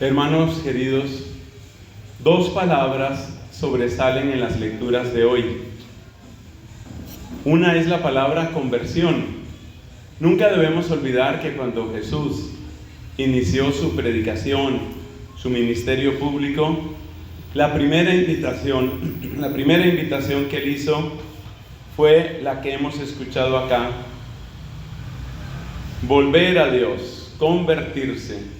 Hermanos queridos, dos palabras sobresalen en las lecturas de hoy. Una es la palabra conversión. Nunca debemos olvidar que cuando Jesús inició su predicación, su ministerio público, la primera invitación que él hizo fue la que hemos escuchado acá: volver a Dios, convertirse.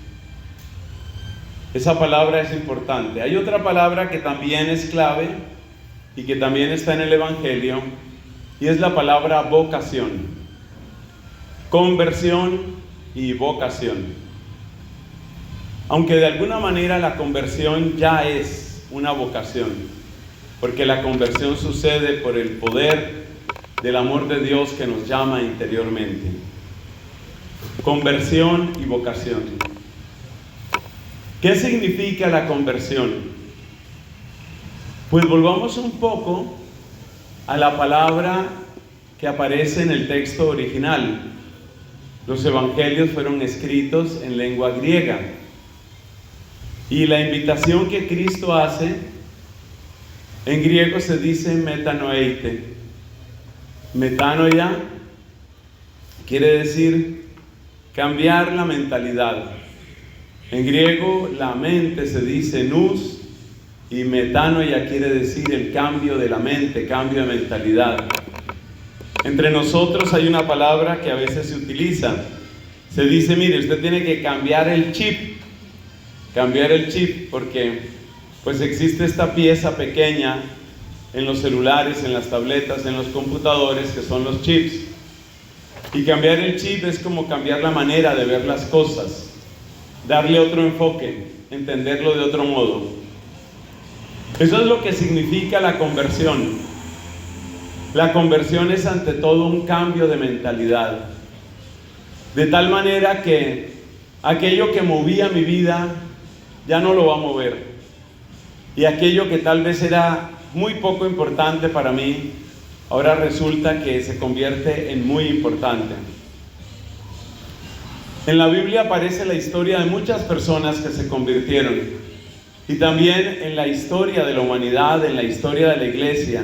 Esa palabra es importante. Hay otra palabra que también es clave y que también está en el Evangelio, y es la palabra vocación. Conversión y vocación. Aunque de alguna manera la conversión ya es una vocación, porque la conversión sucede por el poder del amor de Dios que nos llama interiormente. Conversión y vocación. ¿Qué significa la conversión? Pues volvamos un poco a la palabra que aparece en el texto original. Los evangelios fueron escritos en lengua griega. Y la invitación que Cristo hace, en griego se dice metanoeite. Metanoia quiere decir cambiar la mentalidad. En griego la mente se dice nous, y metanoia quiere decir el cambio de la mente, cambio de mentalidad. Entre nosotros hay una palabra que a veces se utiliza. Se dice, mire, usted tiene que cambiar el chip, porque pues existe esta pieza pequeña en los celulares, en las tabletas, en los computadores, que son los chips. Y cambiar el chip es como cambiar la manera de ver las cosas, darle otro enfoque, entenderlo de otro modo. Eso es lo que significa la conversión. La conversión es ante todo un cambio de mentalidad, de tal manera que aquello que movía mi vida ya no lo va a mover, y aquello que tal vez era muy poco importante para mí, ahora resulta que se convierte en muy importante. En la Biblia aparece la historia de muchas personas que se convirtieron, y también en la historia de la humanidad, en la historia de la iglesia,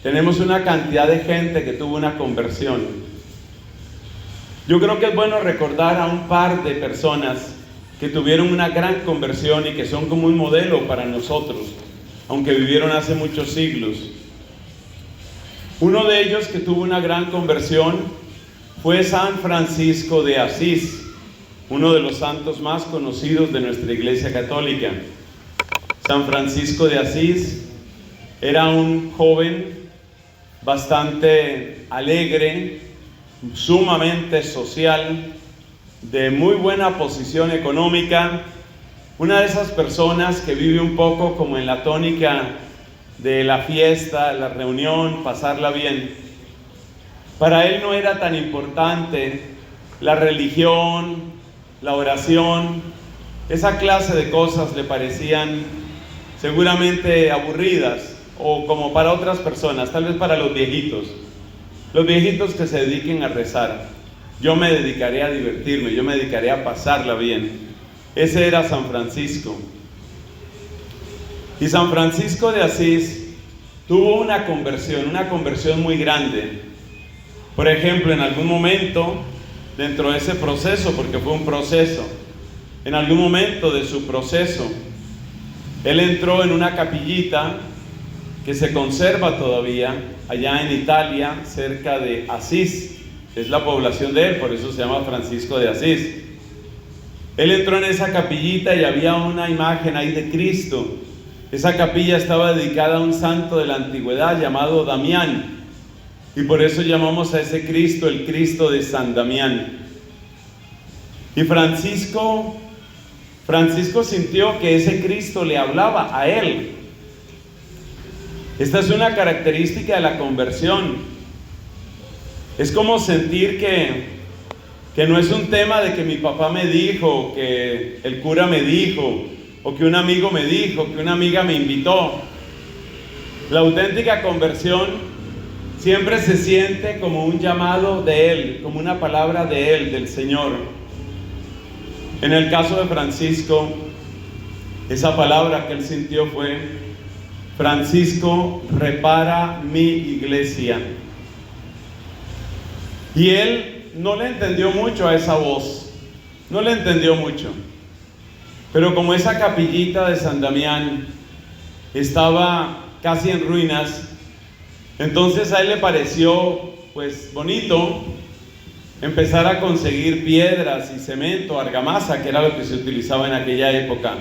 tenemos una cantidad de gente que tuvo una conversión. Yo creo que es bueno recordar a un par de personas que tuvieron una gran conversión y que son como un modelo para nosotros, aunque vivieron hace muchos siglos. Uno de ellos que tuvo una gran conversión fue San Francisco de Asís, uno de los santos más conocidos de nuestra Iglesia Católica. San Francisco de Asís era un joven bastante alegre, sumamente social, de muy buena posición económica, una de esas personas que vive un poco como en la tónica de la fiesta, la reunión, pasarla bien. Para él no era tan importante la religión, la oración, esa clase de cosas le parecían seguramente aburridas, o como para otras personas, tal vez para los viejitos que se dediquen a rezar. Yo me dedicaré a divertirme, yo me dedicaré a pasarla bien. Ese era San Francisco. Y San Francisco de Asís tuvo una conversión muy grande. Por ejemplo, en algún momento, dentro de ese proceso, porque fue un proceso, en algún momento de su proceso, él entró en una capillita que se conserva todavía allá en Italia, cerca de Asís. Es la población de él, por eso se llama Francisco de Asís. Él entró en esa capillita y había una imagen ahí de Cristo. Esa capilla estaba dedicada a un santo de la antigüedad llamado Damián, y por eso llamamos a ese Cristo el Cristo de San Damián. Y Francisco sintió que ese Cristo le hablaba a él. Esta es una característica de la conversión. Es como sentir que no es un tema de que mi papá me dijo, que el cura me dijo, o que un amigo me dijo, que una amiga me invitó. La auténtica conversión siempre se siente como un llamado de Él, como una palabra de Él, del Señor. En el caso de Francisco, esa palabra que él sintió fue: Francisco, repara mi iglesia. Y él no le entendió mucho a esa voz, no le entendió mucho. Pero como esa capillita de San Damián estaba casi en ruinas, entonces a él le pareció pues bonito empezar a conseguir piedras y cemento, argamasa, que era lo que se utilizaba en aquella época,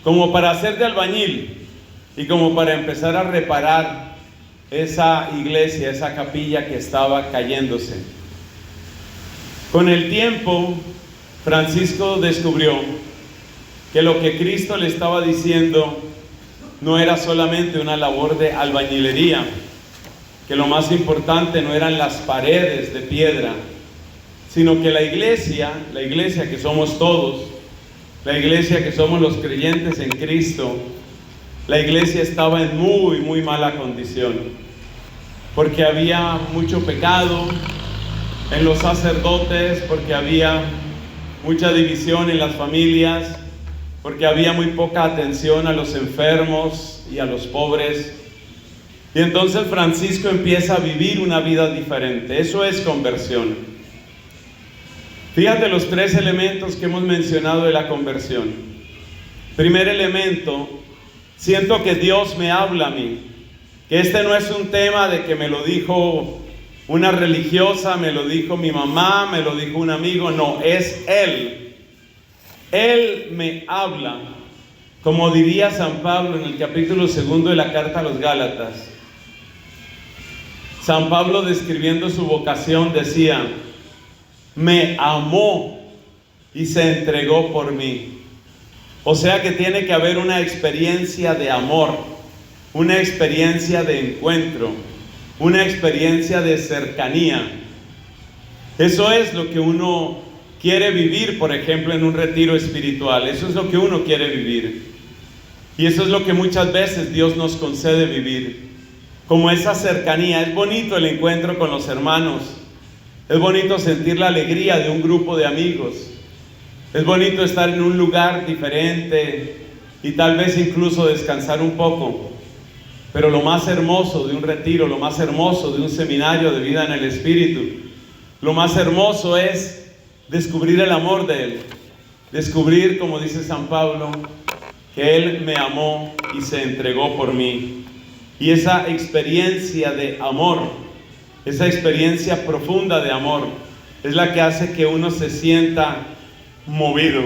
como para hacer de albañil y como para empezar a reparar esa iglesia, esa capilla que estaba cayéndose. Con el tiempo, Francisco descubrió que lo que Cristo le estaba diciendo no era solamente una labor de albañilería, que lo más importante no eran las paredes de piedra, sino que la iglesia que somos todos, la iglesia que somos los creyentes en Cristo, la iglesia estaba en muy, muy mala condición, porque había mucho pecado en los sacerdotes, porque había mucha división en las familias, porque había muy poca atención a los enfermos y a los pobres. Y entonces Francisco empieza a vivir una vida diferente. Eso es conversión. Fíjate los 3 elementos que hemos mencionado de la conversión. Primer elemento: siento que Dios me habla a mí, que este no es un tema de que me lo dijo una religiosa, me lo dijo mi mamá, me lo dijo un amigo. No, es Él. Él me habla, como diría San Pablo en el capítulo 2 de la carta a los Gálatas. San Pablo, describiendo su vocación, decía: me amó y se entregó por mí. O sea que tiene que haber una experiencia de amor, una experiencia de encuentro, una experiencia de cercanía. Eso es lo que uno quiere vivir, por ejemplo, en un retiro espiritual. Eso es lo que uno quiere vivir. Y eso es lo que muchas veces Dios nos concede vivir, como esa cercanía. Es bonito el encuentro con los hermanos, es bonito sentir la alegría de un grupo de amigos, es bonito estar en un lugar diferente y tal vez incluso descansar un poco. Pero lo más hermoso de un retiro, lo más hermoso de un seminario de vida en el Espíritu, lo más hermoso es descubrir el amor de Él, descubrir, como dice San Pablo, que Él me amó y se entregó por mí. Y esa experiencia de amor, esa experiencia profunda de amor, es la que hace que uno se sienta movido,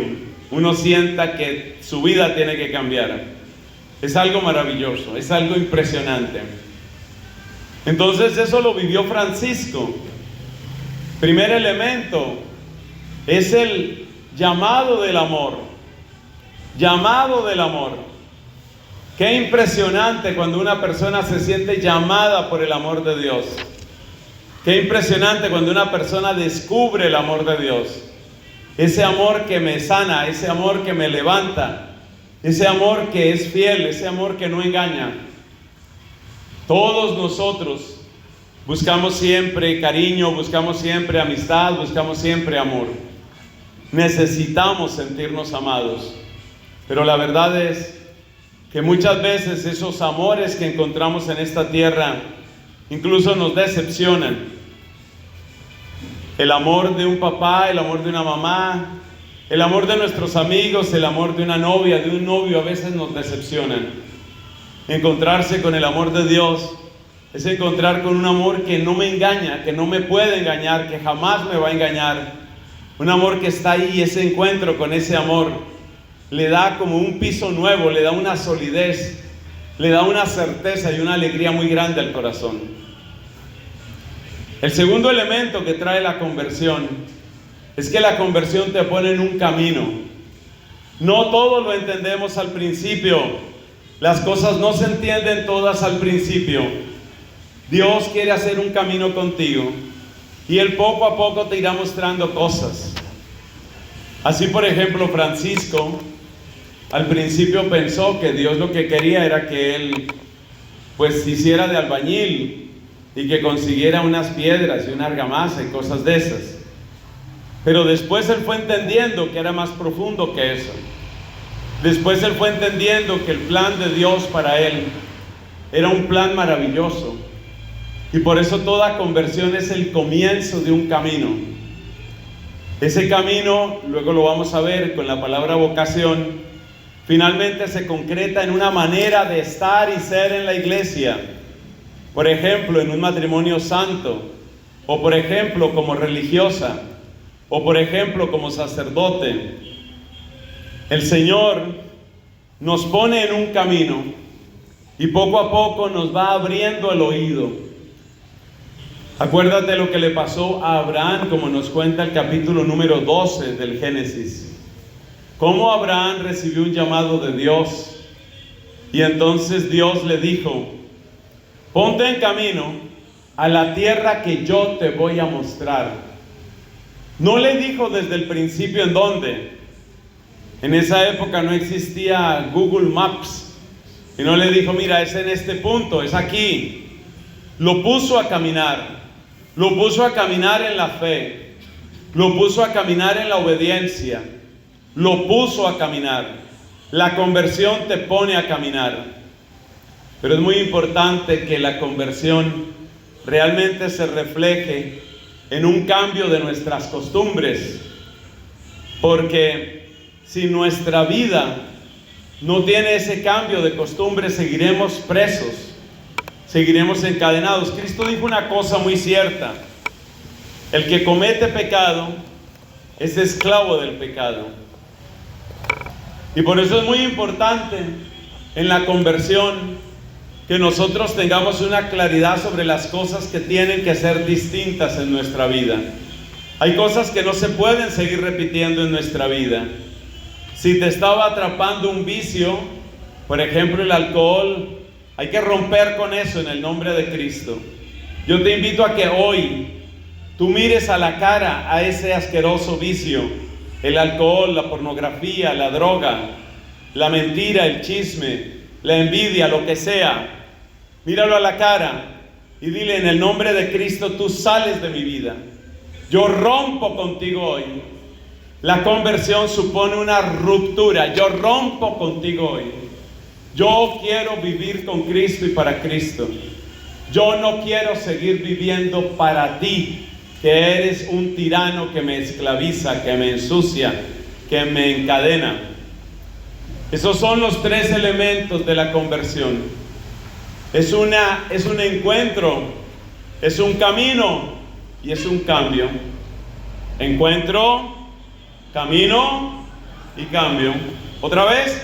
uno sienta que su vida tiene que cambiar. Es algo maravilloso, es algo impresionante. Entonces eso lo vivió Francisco. Primer elemento es el llamado del amor. Llamado del amor. Qué impresionante cuando una persona se siente llamada por el amor de Dios. Qué impresionante cuando una persona descubre el amor de Dios. Ese amor que me sana, ese amor que me levanta, ese amor que es fiel, ese amor que no engaña. Todos nosotros buscamos siempre cariño, buscamos siempre amistad, buscamos siempre amor. Necesitamos sentirnos amados. Pero la verdad es que muchas veces esos amores que encontramos en esta tierra incluso nos decepcionan. El amor de un papá, el amor de una mamá, el amor de nuestros amigos, el amor de una novia, de un novio, a veces nos decepcionan. Encontrarse con el amor de Dios es encontrar con un amor que no me engaña, que no me puede engañar, que jamás me va a engañar. Un amor que está ahí, y ese encuentro con ese amor le da como un piso nuevo, le da una solidez, le da una certeza y una alegría muy grande al corazón. El segundo elemento que trae la conversión es que la conversión te pone en un camino. No todo lo entendemos al principio. Las cosas no se entienden todas al principio. Dios quiere hacer un camino contigo y Él poco a poco te irá mostrando cosas. Así, por ejemplo, Francisco al principio pensó que Dios lo que quería era que él pues hiciera de albañil y que consiguiera unas piedras y una argamasa y cosas de esas. Pero después él fue entendiendo que era más profundo que eso. Después él fue entendiendo que el plan de Dios para él era un plan maravilloso. Y por eso toda conversión es el comienzo de un camino. Ese camino, luego lo vamos a ver con la palabra vocación, finalmente se concreta en una manera de estar y ser en la iglesia. Por ejemplo, en un matrimonio santo, o por ejemplo como religiosa, o por ejemplo como sacerdote. El Señor nos pone en un camino y poco a poco nos va abriendo el oído. Acuérdate lo que le pasó a Abraham, como nos cuenta el capítulo número 12 del Génesis. Cómo Abraham recibió un llamado de Dios y entonces Dios le dijo: ponte en camino a la tierra que yo te voy a mostrar. No le dijo desde el principio en dónde. En esa época no existía Google Maps. Y no le dijo: mira, es en este punto, es aquí. Lo puso a caminar. Lo puso a caminar en la fe. Lo puso a caminar en la obediencia. Lo puso a caminar. La conversión te pone a caminar. Pero es muy importante que la conversión realmente se refleje en un cambio de nuestras costumbres. Porque si nuestra vida no tiene ese cambio de costumbres, seguiremos presos. Seguiremos encadenados. Cristo dijo una cosa muy cierta: el que comete pecado es esclavo del pecado. Y por eso es muy importante en la conversión que nosotros tengamos una claridad sobre las cosas que tienen que ser distintas en nuestra vida. Hay cosas que no se pueden seguir repitiendo en nuestra vida. Si te estaba atrapando un vicio, por ejemplo el alcohol, hay que romper con eso en el nombre de Cristo. Yo te invito a que hoy tú mires a la cara a ese asqueroso vicio, el alcohol, la pornografía, la droga, la mentira, el chisme, la envidia, lo que sea. Míralo a la cara y dile: en el nombre de Cristo, tú sales de mi vida. Yo rompo contigo hoy. La conversión supone una ruptura. Yo rompo contigo hoy. Yo quiero vivir con Cristo y para Cristo. Yo no quiero seguir viviendo para ti, que eres un tirano que me esclaviza, que me ensucia, que me encadena. Esos son los tres elementos de la conversión. Es un encuentro, es un camino y es un cambio. Encuentro, camino y cambio. Otra vez,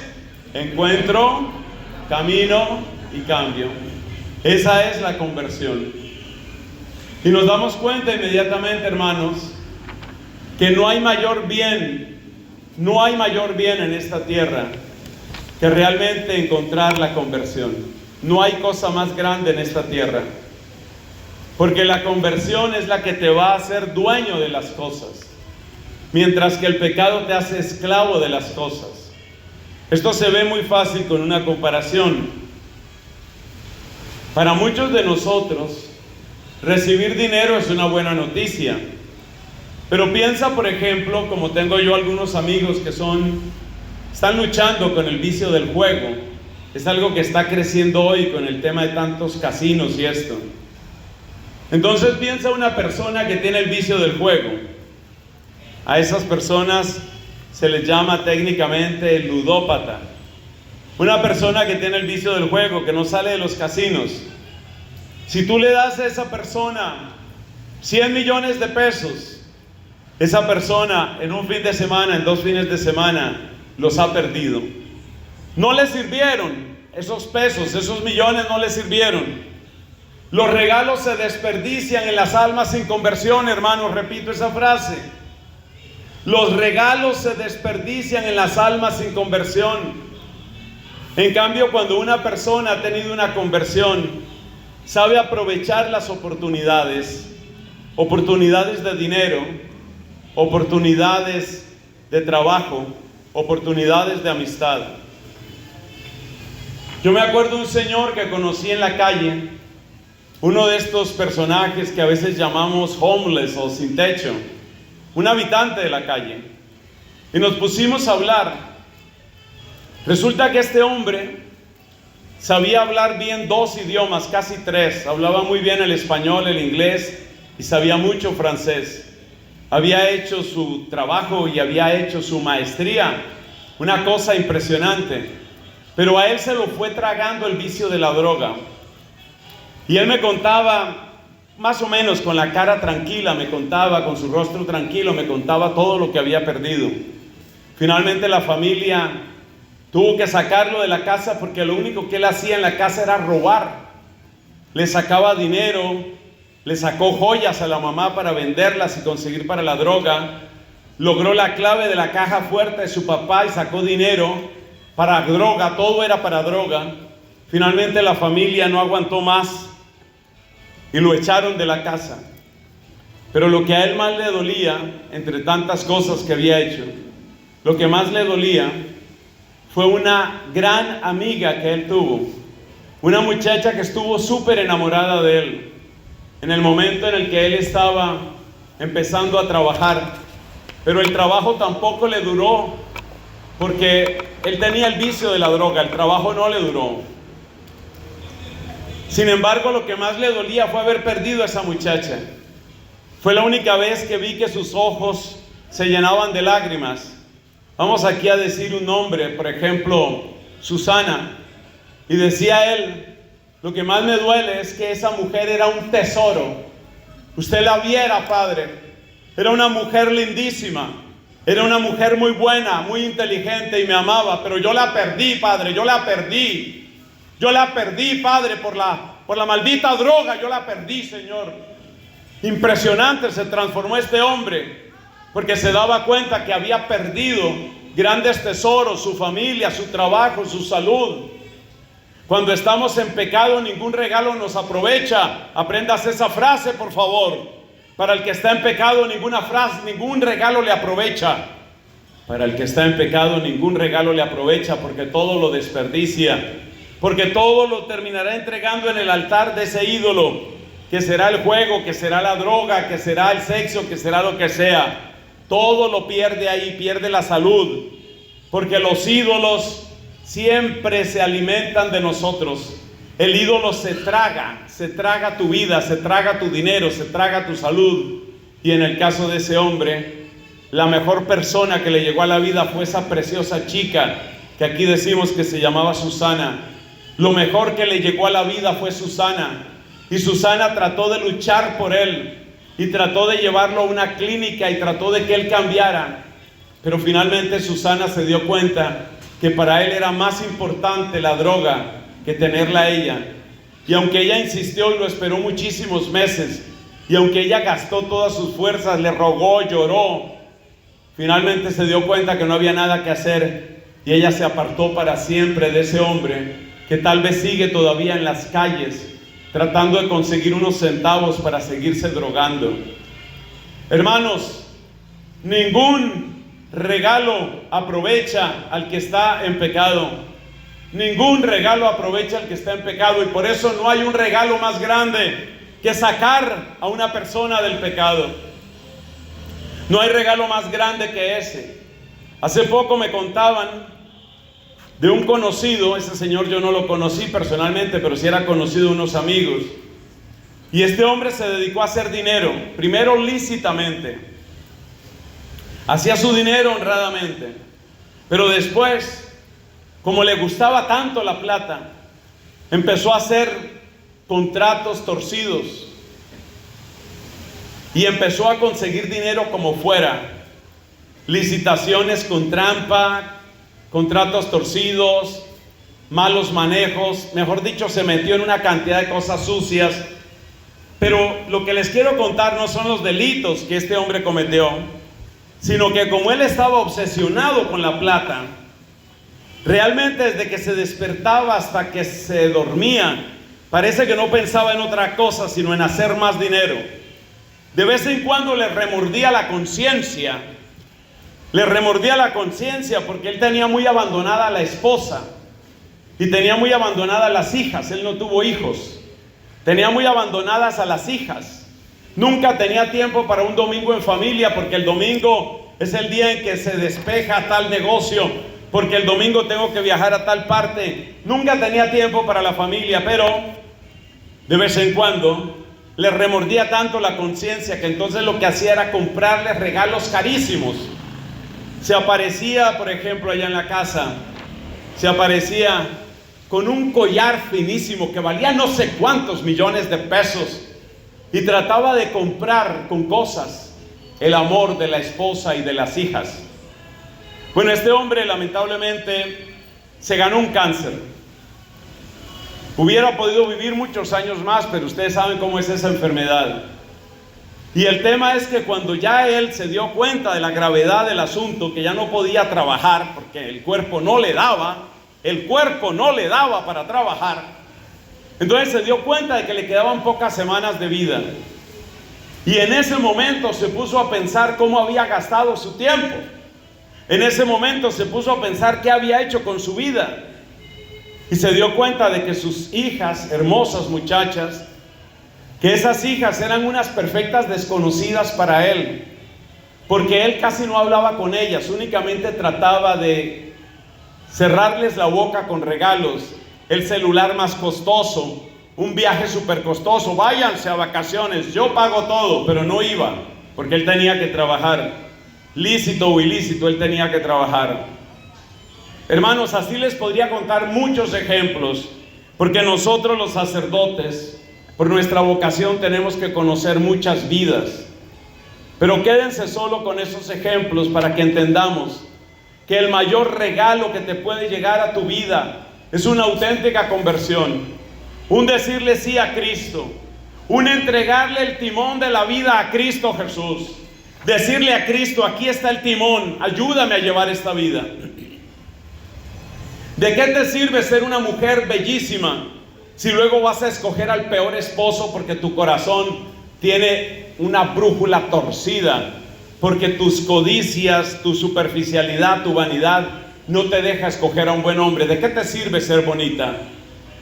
encuentro, camino y cambio. Esa es la conversión. Y nos damos cuenta inmediatamente, hermanos, que no hay mayor bien en esta tierra que realmente encontrar la conversión. No hay cosa más grande en esta tierra, porque la conversión es la que te va a hacer dueño de las cosas, mientras que el pecado te hace esclavo de las cosas. Esto se ve muy fácil con una comparación. Para muchos de nosotros, recibir dinero es una buena noticia. Pero piensa, por ejemplo, como tengo yo algunos amigos que están luchando con el vicio del juego. Es algo que está creciendo hoy con el tema de tantos casinos y esto. Entonces piensa una persona que tiene el vicio del juego. A esas personas se les llama técnicamente ludópata. Una persona que tiene el vicio del juego, que no sale de los casinos. Si tú le das a esa persona 100 millones de pesos, esa persona en un fin de semana, en 2 fines de semana, los ha perdido. No le sirvieron esos pesos, esos millones no le sirvieron. Los regalos se desperdician en las almas sin conversión, hermanos, repito esa frase. Los regalos se desperdician en las almas sin conversión. En cambio, cuando una persona ha tenido una conversión, sabe aprovechar las oportunidades de dinero, oportunidades de trabajo, oportunidades de amistad. Yo me acuerdo de un señor que conocí en la calle, uno de estos personajes que a veces llamamos homeless o sin techo, un habitante de la calle, y nos pusimos a hablar. Resulta que este hombre sabía hablar bien 2 idiomas, casi 3. Hablaba muy bien el español, el inglés y sabía mucho francés. Había hecho su trabajo y había hecho su maestría, una cosa impresionante. Pero a él se lo fue tragando el vicio de la droga. Y él me contaba, más o menos con la cara tranquila, me contaba, con su rostro tranquilo, me contaba todo lo que había perdido. Finalmente la familia tuvo que sacarlo de la casa porque lo único que él hacía en la casa era robar. Le sacaba dinero, le sacó joyas a la mamá para venderlas y conseguir para la droga. Logró la clave de la caja fuerte de su papá y sacó dinero para droga, todo era para droga. Finalmente la familia no aguantó más y lo echaron de la casa. Pero lo que a él más le dolía, entre tantas cosas que había hecho, lo que más le dolía fue una gran amiga que él tuvo, una muchacha que estuvo súper enamorada de él en el momento en el que él estaba empezando a trabajar. Pero el trabajo tampoco le duró, porque él tenía el vicio de la droga, el trabajo no le duró. Sin embargo, lo que más le dolía fue haber perdido a esa muchacha. Fue la única vez que vi que sus ojos se llenaban de lágrimas. Vamos aquí a decir un nombre, por ejemplo, Susana. Y decía él, lo que más me duele es que esa mujer era un tesoro. Usted la viera, padre. Era una mujer lindísima. Era una mujer muy buena, muy inteligente y me amaba. Pero yo la perdí, padre, yo la perdí. Yo la perdí, padre, por la maldita droga. Yo la perdí, Señor. Impresionante se transformó este hombre, porque se daba cuenta que había perdido grandes tesoros, su familia, su trabajo, su salud. Cuando estamos en pecado, ningún regalo nos aprovecha. Aprendas esa frase, por favor. Para el que está en pecado, ningún regalo le aprovecha. Para el que está en pecado, ningún regalo le aprovecha, porque todo lo desperdicia. Porque todo lo terminará entregando en el altar de ese ídolo, que será el juego, que será la droga, que será el sexo, que será lo que sea. Todo lo pierde ahí, pierde la salud. Porque los ídolos siempre se alimentan de nosotros. El ídolo se traga tu vida, se traga tu dinero, se traga tu salud. Y en el caso de ese hombre, la mejor persona que le llegó a la vida fue esa preciosa chica, que aquí decimos que se llamaba Susana. Lo mejor que le llegó a la vida fue Susana. Y Susana trató de luchar por él, y trató de llevarlo a una clínica, y trató de que él cambiara. Pero finalmente Susana se dio cuenta que para él era más importante la droga que tenerla a ella. Y aunque ella insistió y lo esperó muchísimos meses, y aunque ella gastó todas sus fuerzas, le rogó, lloró, finalmente se dio cuenta que no había nada que hacer, y ella se apartó para siempre de ese hombre que tal vez sigue todavía en las calles tratando de conseguir unos centavos para seguirse drogando. Hermanos, ningún regalo aprovecha al que está en pecado. Ningún regalo aprovecha al que está en pecado, y por eso no hay un regalo más grande que sacar a una persona del pecado. No hay regalo más grande que ese. Hace poco me contaban de un conocido. Ese señor yo no lo conocí personalmente, pero sí era conocido de unos amigos. Y este hombre se dedicó a hacer dinero, primero lícitamente. Hacía su dinero honradamente, pero después, como le gustaba tanto la plata, empezó a hacer contratos torcidos y empezó a conseguir dinero como fuera. Licitaciones con trampa, contratos torcidos, malos manejos, mejor dicho, se metió en una cantidad de cosas sucias. Pero lo que les quiero contar no son los delitos que este hombre cometió, sino que como él estaba obsesionado con la plata, realmente desde que se despertaba hasta que se dormía, parece que no pensaba en otra cosa sino en hacer más dinero. De vez en cuando le remordía la conciencia, porque él tenía muy abandonada a la esposa y tenía muy abandonadas las hijas. Él no tuvo hijos, tenía muy abandonadas a las hijas. Nunca tenía tiempo para un domingo en familia, porque el domingo es el día en que se despeja tal negocio, porque el domingo tengo que viajar a tal parte. Nunca tenía tiempo para la familia, pero de vez en cuando le remordía tanto la conciencia que entonces lo que hacía era comprarles regalos carísimos. Se aparecía, por ejemplo, allá en la casa, se aparecía con un collar finísimo que valía no sé cuántos millones de pesos, y trataba de comprar con cosas el amor de la esposa y de las hijas. Bueno, este hombre lamentablemente se ganó un cáncer. Hubiera podido vivir muchos años más, pero ustedes saben cómo es esa enfermedad. Y el tema es que cuando ya él se dio cuenta de la gravedad del asunto, que ya no podía trabajar porque el cuerpo no le daba para trabajar, entonces se dio cuenta de que le quedaban pocas semanas de vida. Y en ese momento se puso a pensar cómo había gastado su tiempo. En ese momento se puso a pensar qué había hecho con su vida. Y se dio cuenta de que sus hijas, hermosas muchachas, que esas hijas eran unas perfectas desconocidas para él, porque él casi no hablaba con ellas, únicamente trataba de cerrarles la boca con regalos, el celular más costoso, un viaje súper costoso, váyanse a vacaciones, yo pago todo, pero no iba, porque él tenía que trabajar, lícito o ilícito, él tenía que trabajar. Hermanos, así les podría contar muchos ejemplos, porque nosotros los sacerdotes, por nuestra vocación, tenemos que conocer muchas vidas. Pero quédense solo con esos ejemplos para que entendamos que el mayor regalo que te puede llegar a tu vida es una auténtica conversión, un decirle sí a Cristo, un entregarle el timón de la vida a Cristo Jesús, decirle a Cristo: aquí está el timón, ayúdame a llevar esta vida. ¿De qué te sirve ser una mujer bellísima si luego vas a escoger al peor esposo porque tu corazón tiene una brújula torcida, porque tus codicias, tu superficialidad, tu vanidad no te deja escoger a un buen hombre? ¿De qué te sirve ser bonita?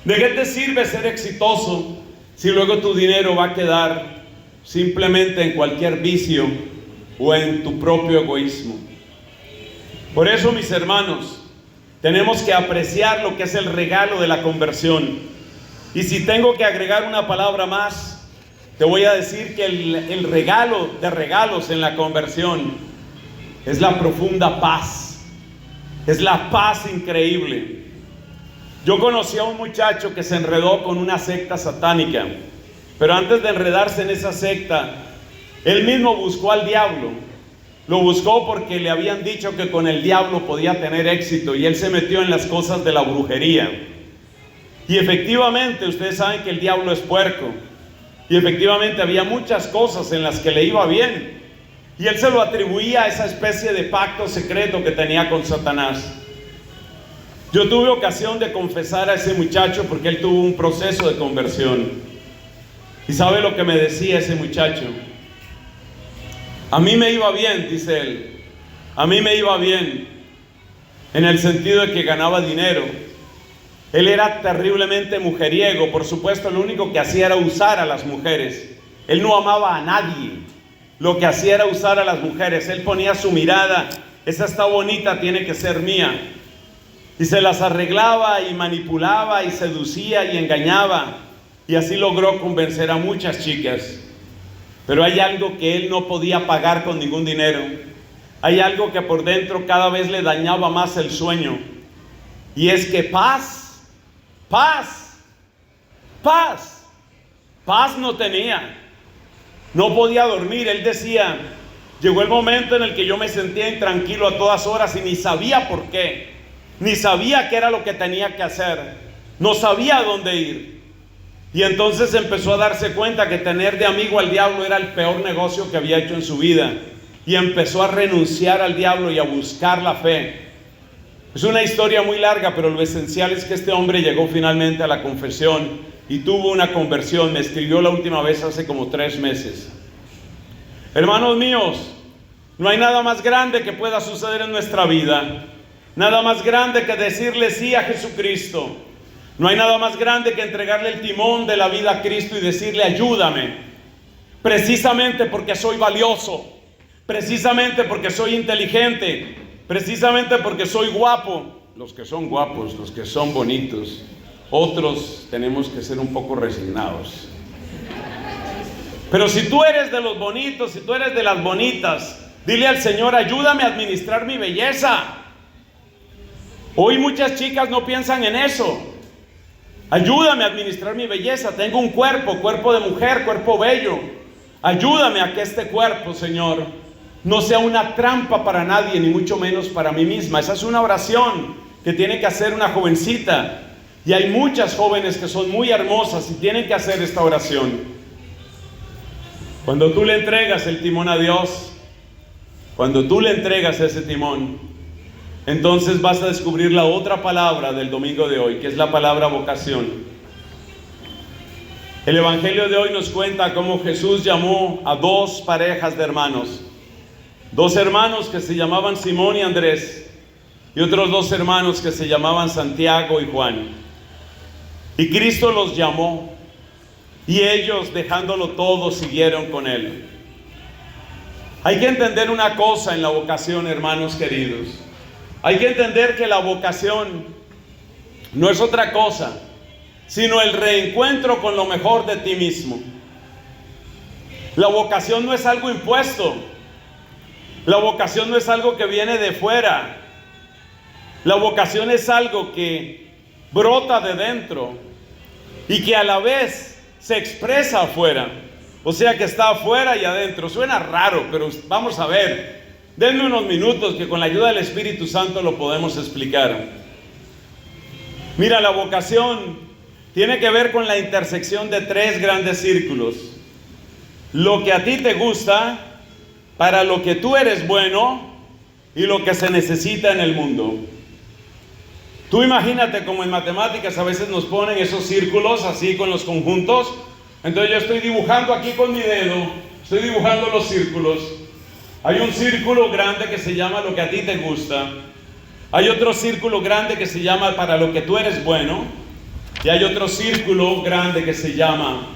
¿De qué te sirve ser exitoso si luego tu dinero va a quedar simplemente en cualquier vicio o en tu propio egoísmo? Por eso, mis hermanos, tenemos que apreciar lo que es el regalo de la conversión. Y si tengo que agregar una palabra más, te voy a decir que el regalo de regalos en la conversión es la profunda paz. Es la paz increíble. Yo conocí a un muchacho que se enredó con una secta satánica, pero antes de enredarse en esa secta, él mismo buscó al diablo. Lo buscó porque le habían dicho que con el diablo podía tener éxito, y él se metió en las cosas de la brujería. Y efectivamente, ustedes saben que el diablo es puerco, y efectivamente había muchas cosas en las que le iba bien, y él se lo atribuía a esa especie de pacto secreto que tenía con Satanás. Yo tuve ocasión de confesar a ese muchacho porque él tuvo un proceso de conversión. ¿Y sabe lo que me decía ese muchacho? A mí me iba bien, dice él. A mí me iba bien en el sentido de que ganaba dinero. Él era terriblemente mujeriego. Por supuesto, lo único que hacía era usar a las mujeres. Él no amaba a nadie. Lo que hacía era usar a las mujeres. Él ponía su mirada: esa está bonita, tiene que ser mía. Y se las arreglaba y manipulaba y seducía y engañaba. Y así logró convencer a muchas chicas. Pero hay algo que él no podía pagar con ningún dinero. Hay algo que por dentro cada vez le dañaba más el sueño. Y es que paz no tenía. No podía dormir. Él decía: llegó el momento en el que yo me sentía intranquilo a todas horas y ni sabía por qué. Ni sabía qué era lo que tenía que hacer. No sabía a dónde ir. Y entonces empezó a darse cuenta que tener de amigo al diablo era el peor negocio que había hecho en su vida. Y empezó a renunciar al diablo y a buscar la fe. Es una historia muy larga, pero lo esencial es que este hombre llegó finalmente a la confesión y tuvo una conversión. Me escribió la última vez hace como 3 meses. Hermanos míos, no hay nada más grande que pueda suceder en nuestra vida. Nada más grande que decirle sí a Jesucristo. No hay nada más grande que entregarle el timón de la vida a Cristo y decirle: ayúdame, precisamente porque soy valioso, precisamente porque soy inteligente, precisamente porque soy guapo. Los que son guapos, los que son bonitos. Otros tenemos que ser un poco resignados. Pero si tú eres de los bonitos, si tú eres de las bonitas, dile al Señor: ayúdame a administrar mi belleza. Hoy muchas chicas no piensan en eso. Ayúdame a administrar mi belleza. Tengo un cuerpo de mujer, cuerpo bello. Ayúdame a que este cuerpo, Señor, no sea una trampa para nadie, ni mucho menos para mí misma. Esa es una oración que tiene que hacer una jovencita. Y hay muchas jóvenes que son muy hermosas y tienen que hacer esta oración. Cuando tú le entregas el timón a Dios, cuando tú le entregas ese timón, entonces vas a descubrir la otra palabra del domingo de hoy, que es la palabra vocación. El Evangelio de hoy nos cuenta cómo Jesús llamó a dos parejas de hermanos. Dos hermanos que se llamaban Simón y Andrés, y otros dos hermanos que se llamaban Santiago y Juan. Y Cristo los llamó, y ellos, dejándolo todo, siguieron con Él. Hay que entender una cosa en la vocación, hermanos queridos. Hay que entender que la vocación no es otra cosa, sino el reencuentro con lo mejor de ti mismo. La vocación no es algo impuesto. La vocación no es algo que viene de fuera. La vocación es algo que brota de dentro y que a la vez se expresa afuera. O sea que está afuera y adentro. Suena raro, pero vamos a ver. Denme unos minutos que con la ayuda del Espíritu Santo lo podemos explicar. Mira, la vocación tiene que ver con la intersección de tres grandes círculos. Lo que a ti te gusta, para lo que tú eres bueno y lo que se necesita en el mundo. Tú imagínate como en matemáticas a veces nos ponen esos círculos así con los conjuntos. Entonces yo estoy dibujando aquí con mi dedo, estoy dibujando los círculos. Hay un círculo grande que se llama lo que a ti te gusta. Hay otro círculo grande que se llama para lo que tú eres bueno. Y hay otro círculo grande que se llama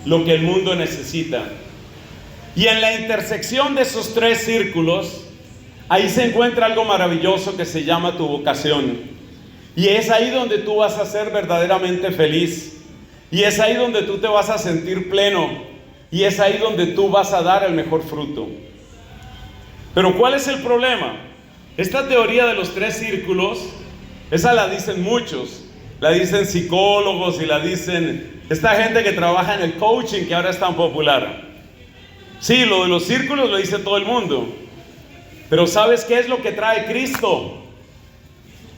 lo que el mundo necesita. Y en la intersección de esos tres círculos, ahí se encuentra algo maravilloso que se llama tu vocación. Y es ahí donde tú vas a ser verdaderamente feliz. Y es ahí donde tú te vas a sentir pleno. Y es ahí donde tú vas a dar el mejor fruto. Pero ¿cuál es el problema? Esta teoría de los tres círculos, esa la dicen muchos. La dicen psicólogos y la dicen esta gente que trabaja en el coaching, que ahora es tan popular. Sí, lo de los círculos lo dice todo el mundo. Pero ¿sabes qué es lo que trae Cristo?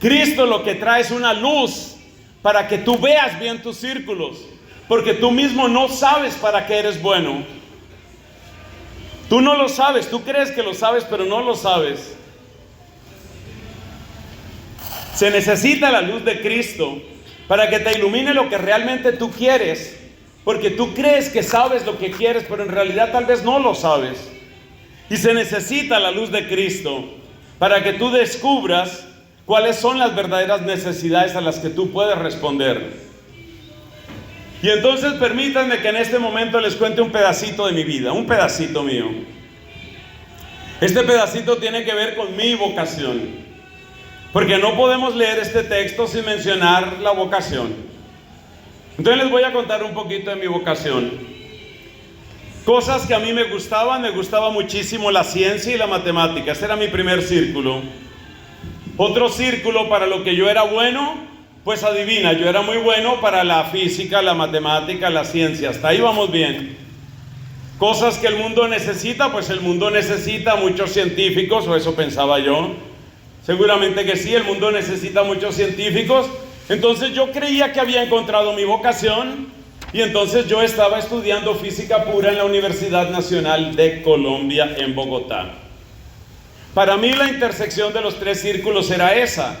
Cristo lo que trae es una luz para que tú veas bien tus círculos. Porque tú mismo no sabes para qué eres bueno. Tú no lo sabes, tú crees que lo sabes, pero no lo sabes. Se necesita la luz de Cristo para que te ilumine lo que realmente tú quieres. Porque tú crees que sabes lo que quieres, pero en realidad tal vez no lo sabes. Y se necesita la luz de Cristo para que tú descubras cuáles son las verdaderas necesidades a las que tú puedes responder. Y entonces permítanme que en este momento les cuente un pedacito de mi vida, un pedacito mío. Este pedacito tiene que ver con mi vocación, porque no podemos leer este texto sin mencionar la vocación. Entonces les voy a contar un poquito de mi vocación. Cosas que a mí me gustaba muchísimo la ciencia y la matemática. Ese era mi primer círculo. Otro círculo para lo que yo era bueno, pues adivina, yo era muy bueno para la física, la matemática, la ciencia. Hasta ahí vamos bien. Cosas que el mundo necesita, pues el mundo necesita muchos científicos, o eso pensaba yo. Seguramente que sí, el mundo necesita muchos científicos. Entonces yo creía que había encontrado mi vocación y entonces yo estaba estudiando física pura en la Universidad Nacional de Colombia en Bogotá. Para mí la intersección de los tres círculos era esa.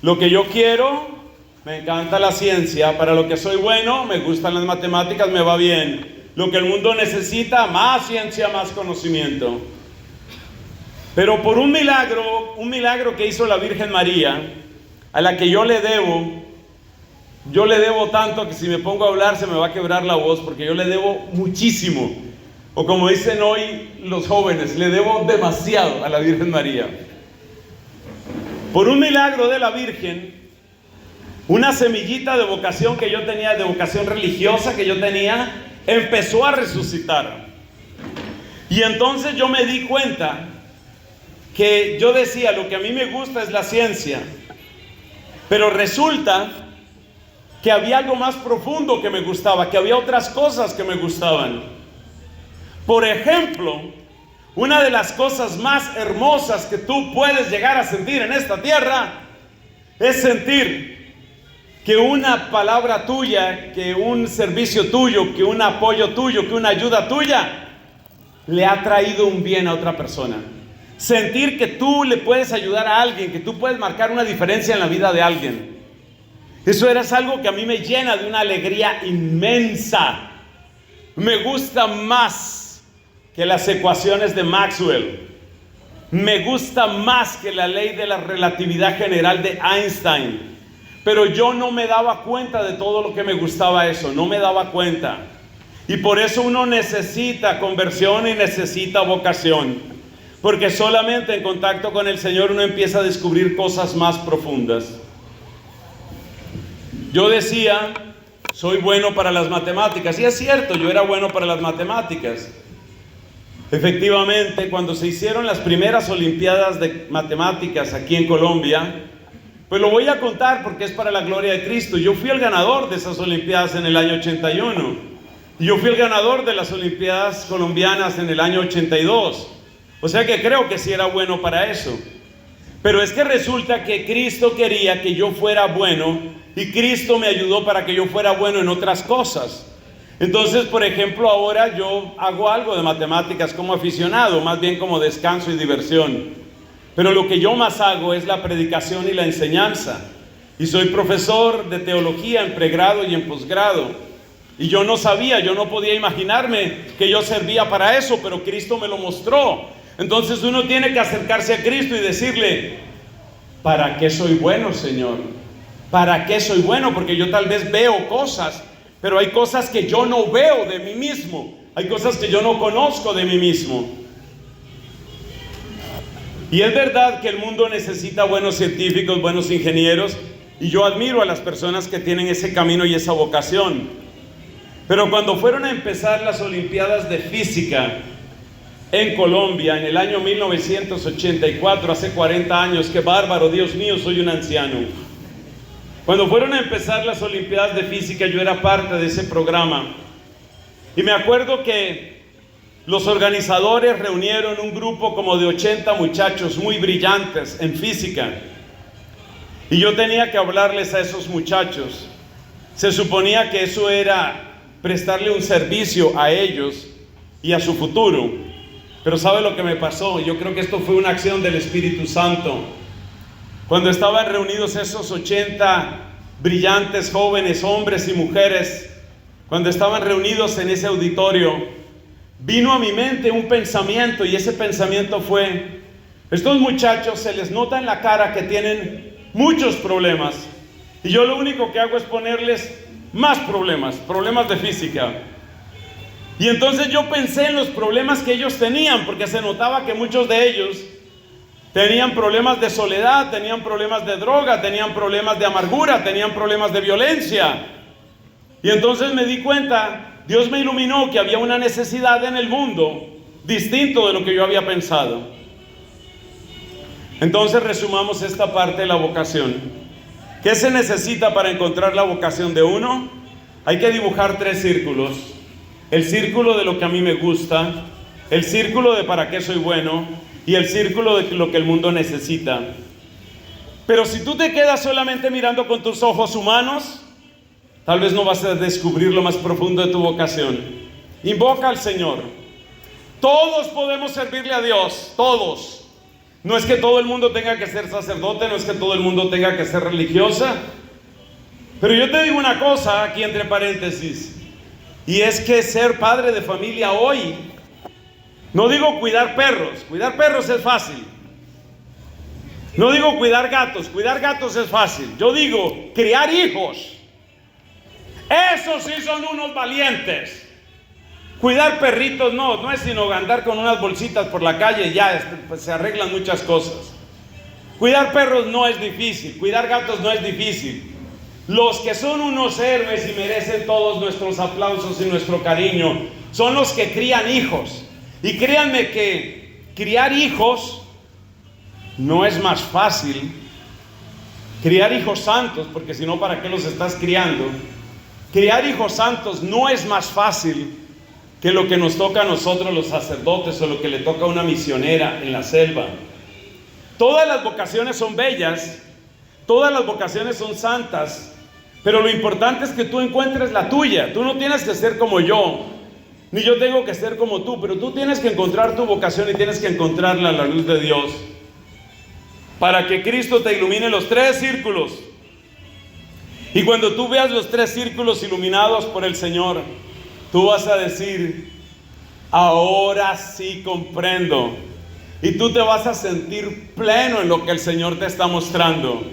Lo que yo quiero, me encanta la ciencia. Para lo que soy bueno, me gustan las matemáticas, me va bien. Lo que el mundo necesita, más ciencia, más conocimiento. Pero por un milagro que hizo la Virgen María, a la que yo le debo tanto que si me pongo a hablar se me va a quebrar la voz, porque yo le debo muchísimo. O como dicen hoy los jóvenes, le debo demasiado a la Virgen María. Por un milagro de la Virgen, una semillita de vocación que yo tenía, de vocación religiosa que yo tenía, empezó a resucitar. Y entonces yo me di cuenta que yo decía, lo que a mí me gusta es la ciencia, pero resulta que había algo más profundo que me gustaba, que había otras cosas que me gustaban. Por ejemplo, una de las cosas más hermosas que tú puedes llegar a sentir en esta tierra es sentir que una palabra tuya, que un servicio tuyo, que un apoyo tuyo, que una ayuda tuya le ha traído un bien a otra persona. Sentir que tú le puedes ayudar a alguien, que tú puedes marcar una diferencia en la vida de alguien. Eso era algo que a mí me llena de una alegría inmensa. Me gusta más que las ecuaciones de Maxwell. Me gusta más que la ley de la relatividad general de Einstein. Pero yo no me daba cuenta de todo lo que me gustaba eso. No me daba cuenta. Y por eso uno necesita conversión y necesita vocación. Porque solamente en contacto con el Señor uno empieza a descubrir cosas más profundas. Yo decía, soy bueno para las matemáticas. Y es cierto, yo era bueno para las matemáticas. Efectivamente, cuando se hicieron las primeras Olimpiadas de Matemáticas aquí en Colombia, pues lo voy a contar porque es para la gloria de Cristo. Yo fui el ganador de esas Olimpiadas en el año 81. Y yo fui el ganador de las Olimpiadas colombianas en el año 82. O sea que creo que sí era bueno para eso. Pero es que resulta que Cristo quería que yo fuera bueno y Cristo me ayudó para que yo fuera bueno en otras cosas. Entonces, por ejemplo, ahora yo hago algo de matemáticas como aficionado, más bien como descanso y diversión. Pero lo que yo más hago es la predicación y la enseñanza. Y soy profesor de teología en pregrado y en posgrado. Y yo no sabía, yo no podía imaginarme que yo servía para eso, pero Cristo me lo mostró. Entonces uno tiene que acercarse a Cristo y decirle, ¿para qué soy bueno, Señor? ¿Para qué soy bueno? Porque yo tal vez veo cosas, pero hay cosas que yo no veo de mí mismo. Hay cosas que yo no conozco de mí mismo. Y es verdad que el mundo necesita buenos científicos, buenos ingenieros, y yo admiro a las personas que tienen ese camino y esa vocación. Pero cuando fueron a empezar las Olimpiadas de Física en Colombia, en el año 1984, hace 40 años, qué bárbaro, Dios mío, soy un anciano. Cuando fueron a empezar las Olimpiadas de Física, yo era parte de ese programa. Y me acuerdo que los organizadores reunieron un grupo como de 80 muchachos muy brillantes en física. Y yo tenía que hablarles a esos muchachos. Se suponía que eso era prestarle un servicio a ellos y a su futuro. Pero ¿sabe lo que me pasó? Yo creo que esto fue una acción del Espíritu Santo. Cuando estaban reunidos esos 80 brillantes jóvenes, hombres y mujeres, cuando estaban reunidos en ese auditorio, vino a mi mente un pensamiento, y ese pensamiento fue: estos muchachos se les nota en la cara que tienen muchos problemas, y yo lo único que hago es ponerles más problemas de física. Y entonces yo pensé en los problemas que ellos tenían, porque se notaba que muchos de ellos tenían problemas de soledad, tenían problemas de droga, tenían problemas de amargura, tenían problemas de violencia. Y entonces me di cuenta, Dios me iluminó que había una necesidad en el mundo distinto de lo que yo había pensado. Entonces resumamos esta parte de la vocación. ¿Qué se necesita para encontrar la vocación de uno? Hay que dibujar 3 círculos. El círculo de lo que a mí me gusta, el círculo de para qué soy bueno y el círculo de lo que el mundo necesita. Pero si tú te quedas solamente mirando con tus ojos humanos, tal vez no vas a descubrir lo más profundo de tu vocación. Invoca al Señor. Todos podemos servirle a Dios, todos. No es que todo el mundo tenga que ser sacerdote, no es que todo el mundo tenga que ser religiosa. Pero yo te digo una cosa aquí entre paréntesis, y es que ser padre de familia hoy, no digo cuidar perros es fácil. No digo cuidar gatos es fácil. Yo digo criar hijos. Esos sí son unos valientes. Cuidar perritos no es sino andar con unas bolsitas por la calle y ya pues, se arreglan muchas cosas. Cuidar perros no es difícil, cuidar gatos no es difícil. Los que son unos héroes y merecen todos nuestros aplausos y nuestro cariño son los que crían hijos. Y créanme que criar hijos no es más fácil. Criar hijos santos, porque si no, ¿para qué los estás criando? Criar hijos santos no es más fácil que lo que nos toca a nosotros los sacerdotes o lo que le toca a una misionera en la selva. Todas las vocaciones son bellas, todas las vocaciones son santas, pero lo importante es que tú encuentres la tuya. Tú no tienes que ser como yo, ni yo tengo que ser como tú, pero tú tienes que encontrar tu vocación y tienes que encontrarla a la luz de Dios, para que Cristo te ilumine los 3 círculos. Y cuando tú veas los 3 círculos iluminados por el Señor, tú vas a decir: ahora sí comprendo. Y tú te vas a sentir pleno en lo que el Señor te está mostrando.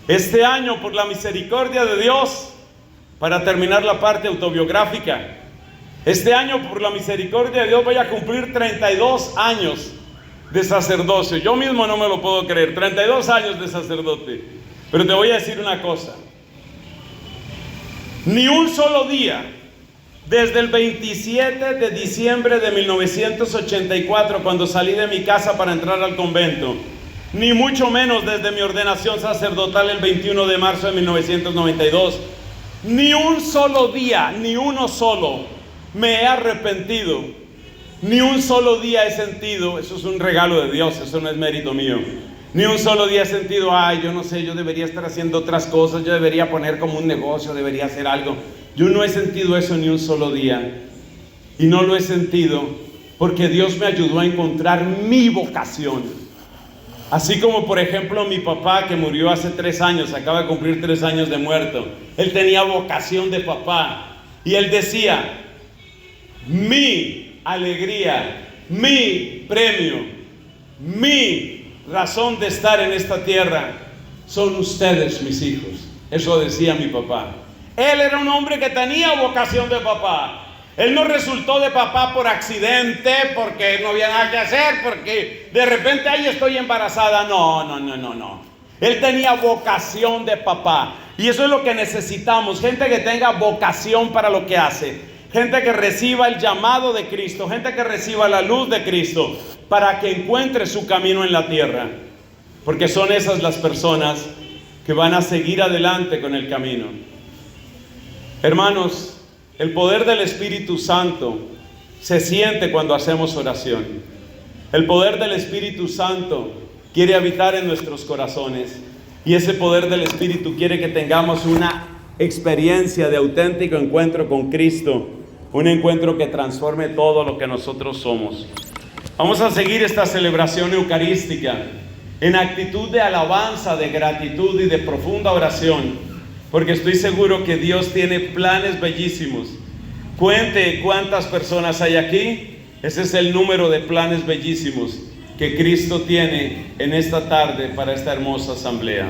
Este año, por la misericordia de Dios, para terminar la parte autobiográfica, este año, por la misericordia de Dios, voy a cumplir 32 años de sacerdocio. Yo mismo no me lo puedo creer, 32 años de sacerdote. Pero te voy a decir una cosa: ni un solo día, desde el 27 de diciembre de 1984, cuando salí de mi casa para entrar al convento, ni mucho menos desde mi ordenación sacerdotal el 21 de marzo de 1992, ni un solo día, ni uno solo, me he arrepentido. Ni un solo día he sentido, eso es un regalo de Dios, eso no es mérito mío. Ni un solo día he sentido: ay, yo no sé, yo debería estar haciendo otras cosas, yo debería poner como un negocio, debería hacer algo. Yo no he sentido eso ni un solo día. Y no lo he sentido porque Dios me ayudó a encontrar mi vocación. Así como, por ejemplo, mi papá, que murió hace 3 años, acaba de cumplir 3 años de muerto. Él tenía vocación de papá. Y él decía: mi alegría, mi premio, mi razón de estar en esta tierra son ustedes, mis hijos. Eso decía mi papá. Él era un hombre que tenía vocación de papá. Él no resultó de papá por accidente, porque no había nada que hacer, porque de repente ahí estoy embarazada. No. Él tenía vocación de papá. Y eso es lo que necesitamos: gente que tenga vocación para lo que hace, gente que reciba el llamado de Cristo, gente que reciba la luz de Cristo, para que encuentre su camino en la tierra. Porque son esas las personas que van a seguir adelante con el camino. Hermanos, el poder del Espíritu Santo se siente cuando hacemos oración. El poder del Espíritu Santo quiere habitar en nuestros corazones. Y ese poder del Espíritu quiere que tengamos una experiencia de auténtico encuentro con Cristo. Un encuentro que transforme todo lo que nosotros somos. Vamos a seguir esta celebración eucarística en actitud de alabanza, de gratitud y de profunda oración. Porque estoy seguro que Dios tiene planes bellísimos. Cuente cuántas personas hay aquí. Ese es el número de planes bellísimos que Cristo tiene en esta tarde para esta hermosa asamblea.